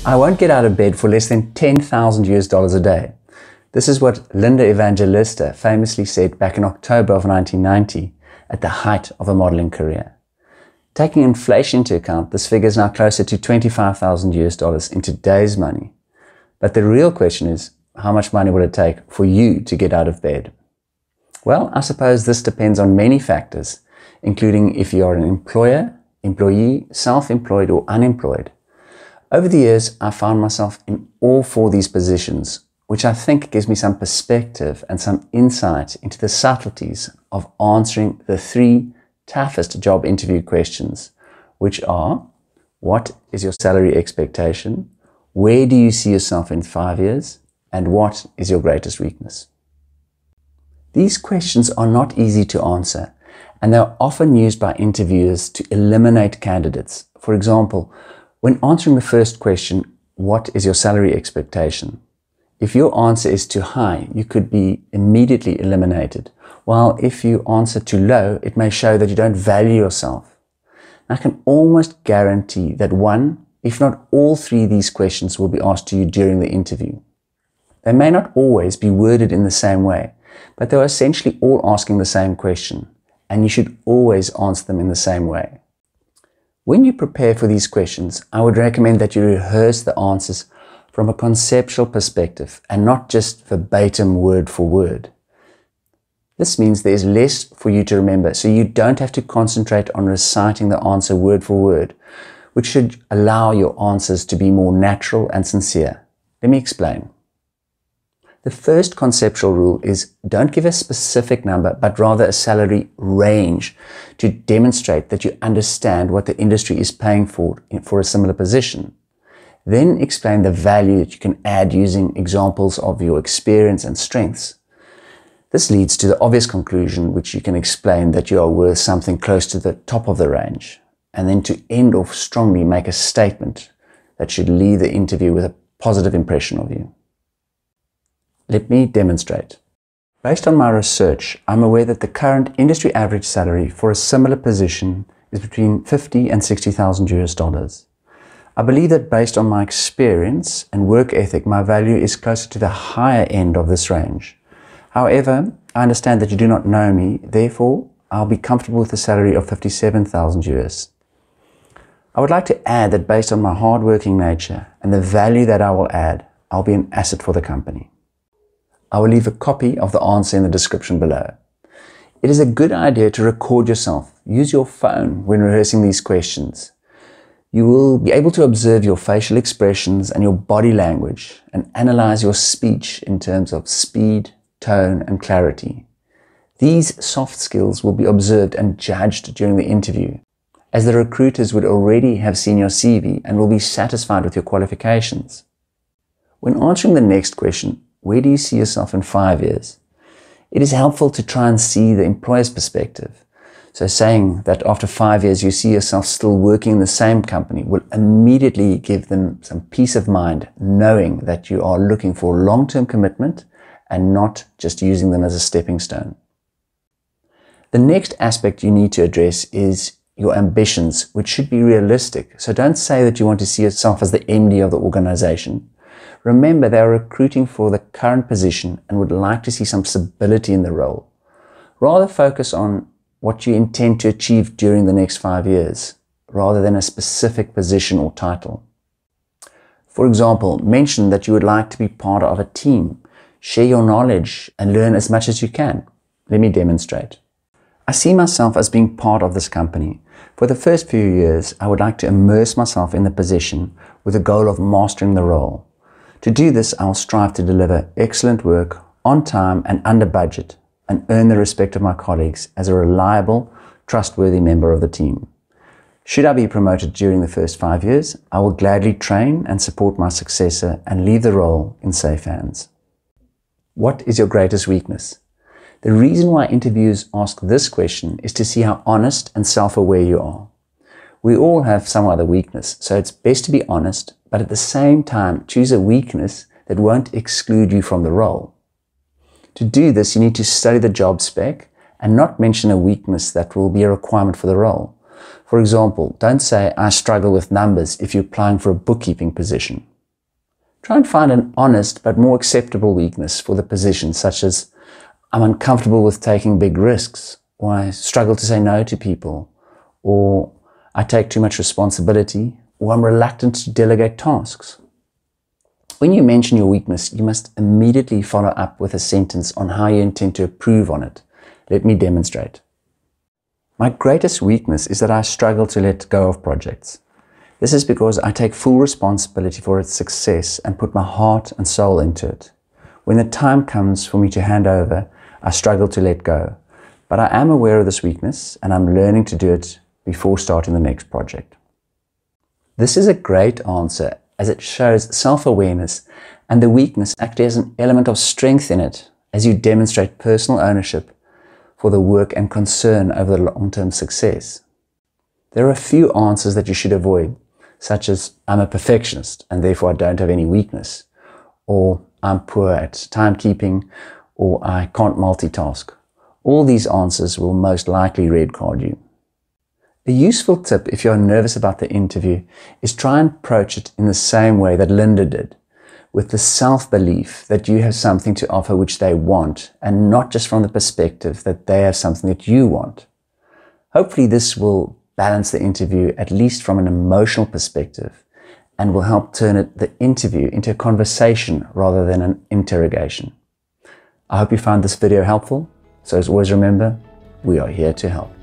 I won't get out of bed for less than 10,000 US dollars a day. This is what Linda Evangelista famously said back in October of 1990 at the height of a modeling career. Taking inflation into account, this figure is now closer to 25,000 US dollars in today's money. But the real question is, how much money will it take for you to get out of bed? Well, I suppose this depends on many factors, including if you are an employer, employee, self-employed or unemployed. Over the years, I found myself in all four of these positions, which I think gives me some perspective and some insight into the subtleties of answering the three toughest job interview questions, which are: what is your salary expectation? Where do you see yourself in 5 years? And what is your greatest weakness? These questions are not easy to answer, and they are often used by interviewers to eliminate candidates. For example, when answering the first question, what is your salary expectation? If your answer is too high, you could be immediately eliminated, while if you answer too low, it may show that you don't value yourself. I can almost guarantee that one, if not all three of these questions will be asked to you during the interview. They may not always be worded in the same way, but they are essentially all asking the same question, and you should always answer them in the same way. When you prepare for these questions, I would recommend that you rehearse the answers from a conceptual perspective and not just verbatim word for word. This means there is less for you to remember, so you don't have to concentrate on reciting the answer word for word, which should allow your answers to be more natural and sincere. Let me explain. The first conceptual rule is don't give a specific number, but rather a salary range to demonstrate that you understand what the industry is paying for a similar position. Then explain the value that you can add using examples of your experience and strengths. This leads to the obvious conclusion, which you can explain that you are worth something close to the top of the range. And then to end off strongly, make a statement that should leave the interview with a positive impression of you. Let me demonstrate. Based on my research, I'm aware that the current industry average salary for a similar position is between 50 and 60,000 US dollars. I believe that based on my experience and work ethic, my value is closer to the higher end of this range. However, I understand that you do not know me, therefore, I'll be comfortable with a salary of 57,000 US. I would like to add that based on my hardworking nature and the value that I will add, I'll be an asset for the company. I will leave a copy of the answer in the description below. It is a good idea to record yourself. Use your phone when rehearsing these questions. You will be able to observe your facial expressions and your body language and analyze your speech in terms of speed, tone, and clarity. These soft skills will be observed and judged during the interview, as the recruiters would already have seen your CV and will be satisfied with your qualifications. When answering the next question, where do you see yourself in 5 years? It is helpful to try and see the employer's perspective. So saying that after 5 years you see yourself still working in the same company will immediately give them some peace of mind, knowing that you are looking for long-term commitment and not just using them as a stepping stone. The next aspect you need to address is your ambitions, which should be realistic. So don't say that you want to see yourself as the MD of the organization. Remember, they are recruiting for the current position and would like to see some stability in the role. Rather focus on what you intend to achieve during the next 5 years, rather than a specific position or title. For example, mention that you would like to be part of a team. Share your knowledge and learn as much as you can. Let me demonstrate. I see myself as being part of this company. For the first few years, I would like to immerse myself in the position with the goal of mastering the role. To do this, I will strive to deliver excellent work on time and under budget and earn the respect of my colleagues as a reliable, trustworthy member of the team. Should I be promoted during the first 5 years, I will gladly train and support my successor and leave the role in safe hands. What is your greatest weakness? The reason why interviewers ask this question is to see how honest and self-aware you are. We all have some other weakness, so it's best to be honest, but at the same time choose a weakness that won't exclude you from the role. To do this, you need to study the job spec and not mention a weakness that will be a requirement for the role. For example, don't say, I struggle with numbers if you're applying for a bookkeeping position. Try and find an honest but more acceptable weakness for the position, such as I'm uncomfortable with taking big risks, or I struggle to say no to people, or I take too much responsibility, or I'm reluctant to delegate tasks. When you mention your weakness, you must immediately follow up with a sentence on how you intend to improve on it. Let me demonstrate. My greatest weakness is that I struggle to let go of projects. This is because I take full responsibility for its success and put my heart and soul into it. When the time comes for me to hand over, I struggle to let go. But I am aware of this weakness and I'm learning to do it before starting the next project. This is a great answer as it shows self-awareness and the weakness actually has an element of strength in it as you demonstrate personal ownership for the work and concern over the long-term success. There are a few answers that you should avoid, such as I'm a perfectionist and therefore I don't have any weakness, or I'm poor at timekeeping, or I can't multitask. All these answers will most likely red card you. A useful tip if you're nervous about the interview is try and approach it in the same way that Linda did, with the self-belief that you have something to offer which they want, and not just from the perspective that they have something that you want. Hopefully this will balance the interview, at least from an emotional perspective, and will help turn the interview into a conversation rather than an interrogation. I hope you found this video helpful. So as always, remember, we are here to help.